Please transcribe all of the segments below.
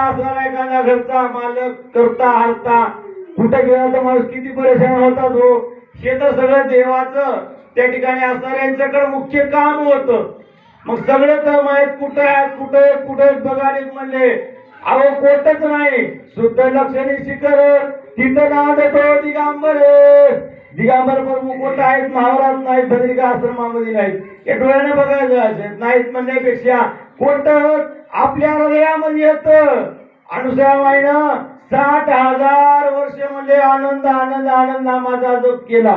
असणारा एखादा घरचा मालक करता हरता कुठे गेला तर माणूस किती परेशान होता तो. हे तर सगळं देवाचं त्या ठिकाणी असणाऱ्यांच्याकडे मुख्य काम होतं. मग सगळे तर माहित कुठे आहेत कुठे कुठे बघायला म्हणले अहो कोटच नाही शुद्ध लक्षणी शिखर तिथं नाव देतो दिगांबर. दिगांबर प्रमुख कोट आहेत महाराज नाहीत भद्रिका आश्रमामध्ये नाहीत. हे डोळ्याने बघायचं नाहीत म्हणण्यापेक्षा कोट आपल्या हृदयामध्ये येत. अनुसूयामाईनं 60,000 वर्ष म्हणजे आनंद आनंद आनंद नामाचा जप केला.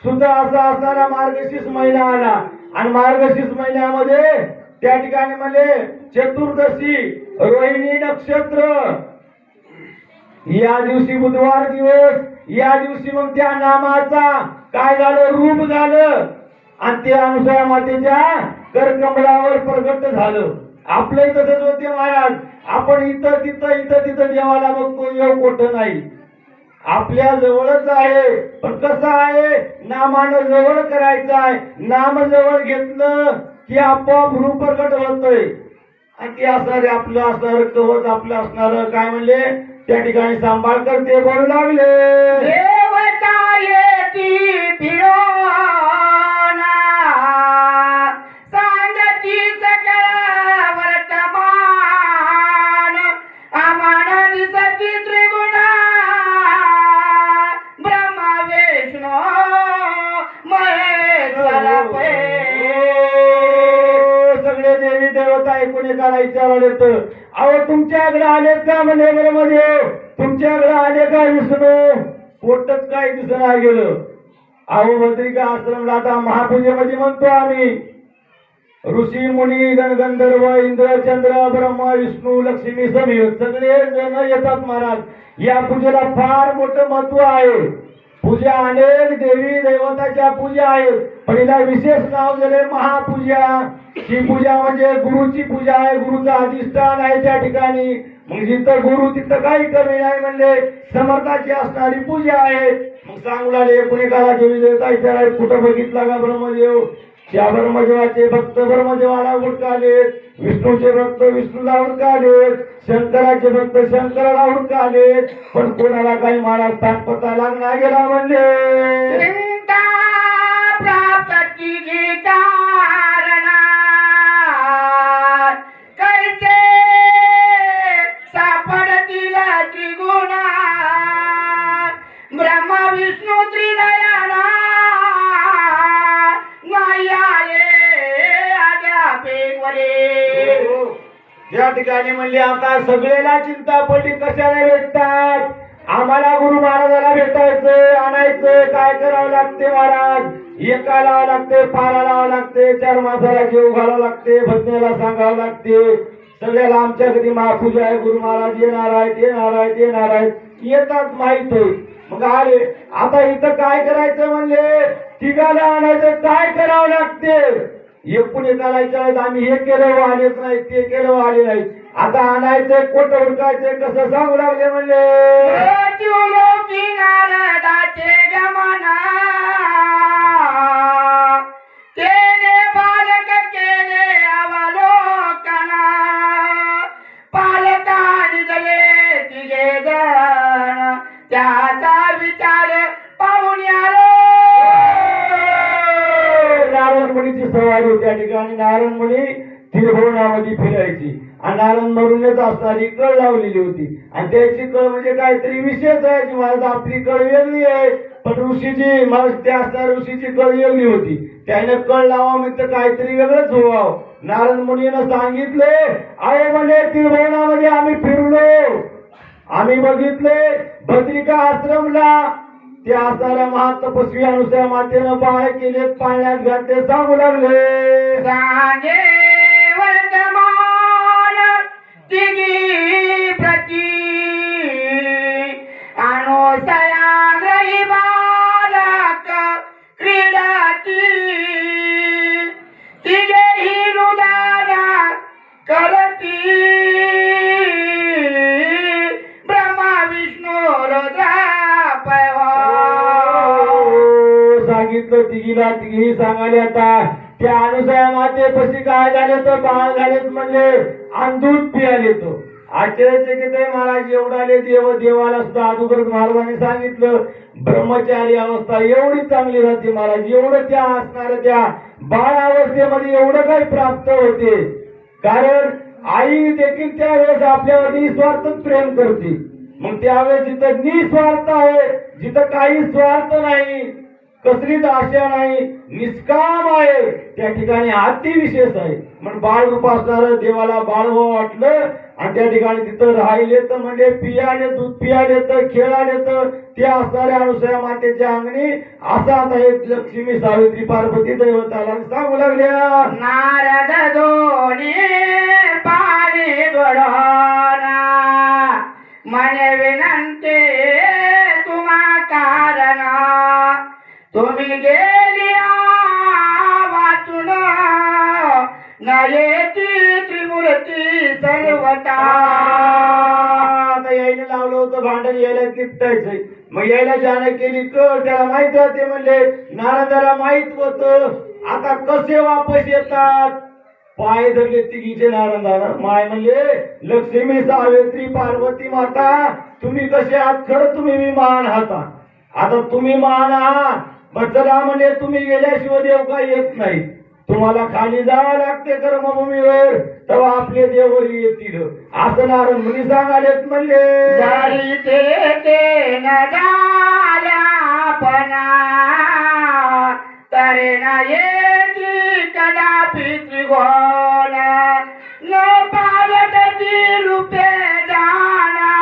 सुद्धा असा असणारा मार्गशीर्ष महिना आला आणि मार्गशीर्ष महिन्यामध्ये त्या ठिकाणी म्हणजे चतुर्दशी रोहिणी नक्षत्र या दिवशी बुधवार दिवस या दिवशी मग त्या नामाचा काय झालं रूप झालं आणि ते अनुसूया मातेच्या करकमलावर प्रगट झालं. आपलं तसंच होते महाराज. आपण इथं तिथं देवाला बघतो येऊ कुठं नाही. आपल्या जवळच आहे पण कसं आहे नामानं जवळ करायचं आहे. नाम जवळ घेतलं की आपोआप रूप प्रगट होतंय आणि ते असणारे आपलं असणार कवच आपलं असणार काय म्हणले त्या ठिकाणी सांभाळ करते बोलू लागले देवता येती फिरोना सांगती सकळ वर्तमान आम्हाला दिसती त्रिगुणा ब्रह्मा विष्णू महेश्वर सगळे देवी देवता ऐकून एकाला विचारले तर अहो तुमच्याकडे आलेत का म्हणे ब्रह्मदेव तुमच्याकडे आले का विष्णू पोटच काय दिसना गेलं. अहो भद्रिका आश्रमला आता महापूजेमध्ये म्हणतो आम्ही ऋषी मुनी गणगंधर्व इंद्र चंद्र ब्रह्मा विष्णू लक्ष्मी समीर सगळे जण येतात महाराज. या पूजेला फार मोठं महत्व आहे. पूजा अनेक देवी देवताच्या पूजा आहेत पण हिला विशेष नाव दिले महापूजा. ही पूजा म्हणजे गुरुची पूजा आहे. गुरुचा अधिष्ठान आहे त्या ठिकाणी. मग जिथं गुरु तिथं काही कमी नाही म्हणले समर्थाची असणारी पूजा आहे. मग सांगू लागले कुणीकाला देवी देवता विचाराय कुठं बघितला का ब्रह्मदेव. त्या ब्रह्मदेवाचे भक्त ब्रह्मदेवाला हुडकालेत. विष्णूचे भक्त विष्णूला हुडकालेत. शंकराचे भक्त शंकराला हुडकालेत. पण कोणाला काही महाराज तात्पता लागणार गेला म्हणले प्राप्ती कारणा कैसे सापडतील त्रिगुणा ब्रह्मा विष्णू त्रिनयना या ठिकाणी म्हणले आता सगळ्याला चिंता पडली कशाने भेटतात. आम्हाला गुरु महाराजाला भेटायचं आणायचं काय करावं लागते महाराज. एका लावावं लागते पारा लावावं लागते 4 माणसाला जेव घालावं लागते भजनेला सांगावं लागते. सगळ्याला आमच्या घरी महापूजा आहे गुरु महाराज येणार आहेत येतात माहित होईल. मग आले आता इथं काय करायचं म्हणले तिघाला आणायचं काय करावं लागते. एकूण एकाला विचारायचं आम्ही हे केलं आलेच नाही ते केलं आले नाही. आता आणायचं कोट हुडकायचं कसं सांगू लागले म्हणले नारदाचे गमना केले बालक केले अवलोकना पालकाने दिले तिघे जण त्याचा विचार पाहुण्याला नारायण मुनीची सवारी होती त्या ठिकाणी. नारायण मुनी त्रिभुवनामध्ये फिरायची आणि नारायण मरूनच असणारी कळ लावलेली होती आणि त्याची कळ म्हणजे काहीतरी विशेष आहे की महाराज आपली कळ वेगळी आहे पण ऋषीची महाराज त्या असणाऱ्या ऋषीची कळ वेगळी होती. त्याने कळ लावा म्हणजे काहीतरी वेगळंच व्हावं. नारायण मुनीनं सांगितले आहे म्हणजे त्रिभुवनामध्ये आम्ही फिरलो आम्ही बघितले भद्रिका आश्रमला त्या असणाऱ्या महातपस्वी अनुसूया मातेनं बाळ केले पाळण्यात घातले सांगू लागले सांगे वर्तमान तिघी प्रती अनुसूया ग्रही बालक क्रीडाती तिघेही रुदाना करती ब्रह्मा विष्णू रुद्रा सांगितलं तिघीला तिघी सांगाले. आता त्या अनुसूया माते पशी काय झाले तर बाळ झालेत म्हणले आणि दूध पियाले तो आश्चर्यचकित आहे महाराज. एवढाले देव देवाला सुद्धा अगोदर महाराजांनी सांगितलं ब्रह्मचारी अवस्था एवढी चांगली राहते महाराज. एवढं त्या असणाऱ्या त्या बाळ अवस्थेमध्ये एवढं काही प्राप्त होते. कारण आई देखील त्यावेळेस आपल्यावर निस्वार्थच प्रेम करते. मग त्यावेळेस जिथं निस्वार्थ आहे, जिथं काही स्वार्थ नाही, कसलीच आशा नाही, निष्काम आहे, त्या ठिकाणी अतिविशेष आहे. म्हणून बाळ रूप असणारं देवाला बाळ वाटलं आणि त्या ठिकाणी तिथं राहिले तर म्हणजे पियाले दूध पियाले तर खेळाले तर ते असणाऱ्या अनुसया मातेच्या अंगणी असा आता एक लक्ष्मी सावित्री पार्वती दैवताला सांगू लागल्या. नारद दोनी पाणी गडना मने विनंती तुम्हा कारण तुम्ही गेलिया वाचून न येती त्रिमूर्ती सर्वता. आता यायला लावलं होतं भांडण, यायला निपटायचंय. मग यायला जाणं केली कळ, त्याला माहित राहते म्हणले. नारदाला माहित होत आता कसे वापस येतात. पाय धरले तिघीचे नारदानं. माय म्हणले लक्ष्मी सावित्री पार्वती माता तुम्ही कसे आहात. खरं तुम्ही विमान आहात. आता तुम्ही मान आहात. मग चला म्हणले तुम्ही गेल्याशिवाय देव काही येत नाही. तुम्हाला खाली जावं लागते कर्मभूमीवर तेव्हा आपले देवरी येतील असं नारद मुनी सांगालेत. म्हणले जरी ते न झाल्या पणा तरे न येती कदापि त्रिगुण न पावती रूपे जाना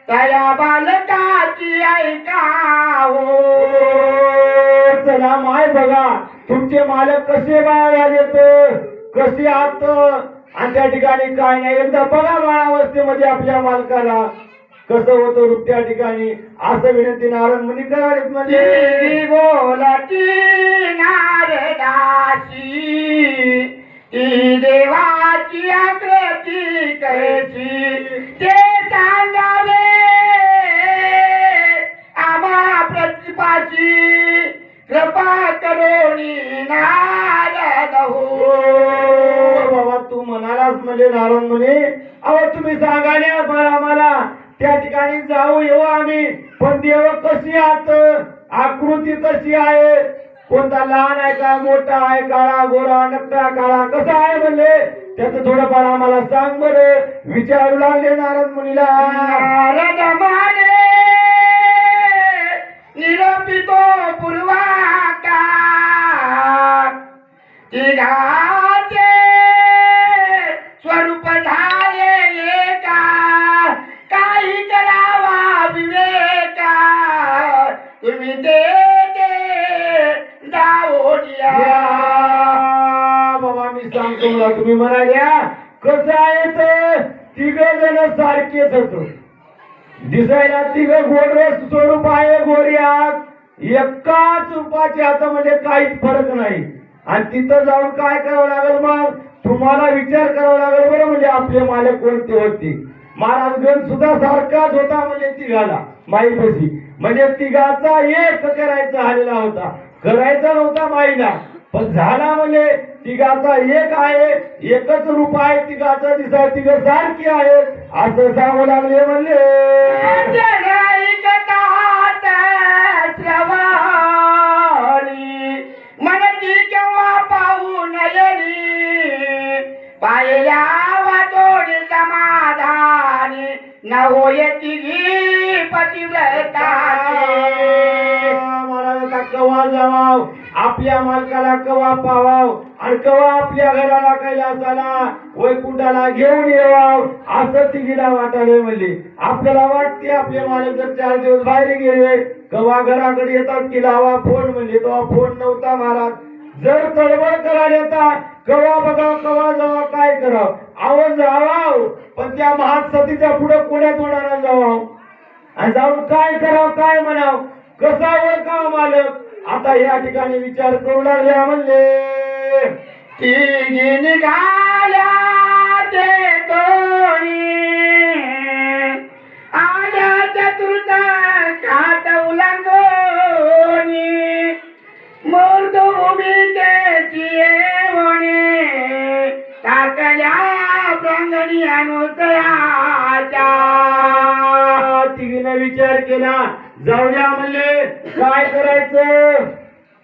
तया बालकाची ऐकावो. चला माय बघा तुमचे मालक कसे बाळ आले तर कसे आत आणि त्या ठिकाणी काय नाही. एकदा बघा बाळावस्थेमध्ये आपल्या मालकाला कसं होतं रूप त्या ठिकाणी असं विनंती नारद मुनी करावेत. म्हणजे बोलती नारदासी ती देवाची आकृती कैसी ते सांगावे आम्हा प्रतिपाशी कृपा करोनी नारद हो. बाबा तू म्हणालास म्हणजे नारद मुनी अहो तुम्ही सांगाले आम्हाला त्या ठिकाणी जाऊ येऊ आम्ही. पण देव कशी आहात, आकृती कशी आहे, कोणता लहान आहे का मोठा आहे, काळा गोरा नकटा काळा कसा आहे म्हणले त्याचं थोडंफार आम्हाला सांग बरं. विचारू लागले नारद मुनीला. नारद माने निरोपितो पूर्वाका तिघाचे स्वरूप झाले एका काही करावा विवेका तुम्ही ते जाओनिया. बाबा मी सांगतो मला तुम्ही म्हणाल्या कसं आहे तर तिघ जण सारखेच होतो. दिसायला तिघ गोरस स्वरूप आहे गोऱ्यात एकाच रूपाचे हातामध्ये काहीच फरक नाही. आणि तिथं जाऊन काय करावं लागेल मग तुम्हाला विचार करावा लागेल बरं. म्हणजे आपले मालक कोणते होते. महाराज गण सुद्धा सारखाच होता म्हणजे तिघाला माईपाशी. म्हणजे तिघाचा एक करायचा आलेला होता, करायचा नव्हता माईला पण झाला. म्हणजे तिघाचा एक आहे, एकच रूप आहे तिघाचं. दिसा तिघ सारखी आहे असं सांगू लागले. म्हणले मनती केव्हा पाहू नयनी पाहिल्या वाटोडी समाधानी न होय तिघी पतिव्रताची. महाराजाचा कवा जावाव, आपल्या मालकाला कवा पावाव आणि कवा आपल्या घराला कैलासाला वैकुंठाला घेऊन येवाव असं तिघीला वाटायला. म्हणले आपल्याला वाटते आपले मालक जर 4 दिवस बाहेर गेले कवा घराकडे येतात की लावा फोन. म्हणजे तेव्हा फोन नव्हता महाराज. जर तळबळ करायला येतात कवा बघा कवा जावा काय करावं. आवाज जावाव पण त्या महासतीच्या पुढे कोण्या तोंडाला जावाव आणि जाऊन काय करावं काय म्हणाव कसा ओळखावा मालक. आता या ठिकाणी विचार करू लागल्या. म्हणले तिघी निघाल्या ते दोन्ही आल्या चतुर्थ खात उलंगोनी मूर्ध उभी त्याची येवणी टाकल्या अंगणी अनुसयाच्या तिघीनं विचार केला, जाऊ द्या म्हणले, काय करायचं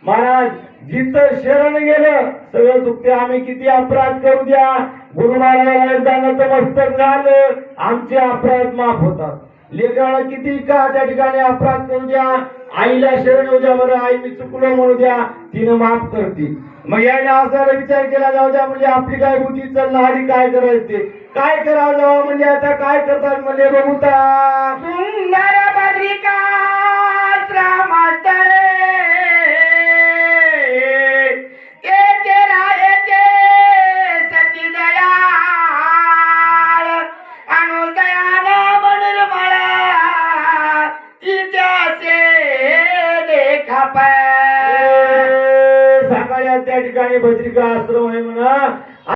महाराज. जिथं शरण गेलं सगळं चुकते. आम्ही किती अपराध करू द्या, गुरु महाराजांना एकदा नतमस्तक झालं, आमचे अपराध माफ होतात. लेकराला किती का त्या ठिकाणी अपराध करू द्या, आईला शरण येऊ द्या, बरं आई मी चुकलो म्हणू द्या, तिनं माफ करते. मग याने असा विचार केला, जाऊ द्या म्हणजे आपली काय बुद्धी चालणारी, काय करायचं ते काय करावं जावं म्हणजे. आता काय करतात म्हणजे बघूता. सुंदर बद्रिका श्रामातळे येते राहते सती दयाळ अनुदयान निर्मळ तिच्यासे देखा सकाळी त्या ठिकाणी भद्रिका आश्रम आहे म्हणा.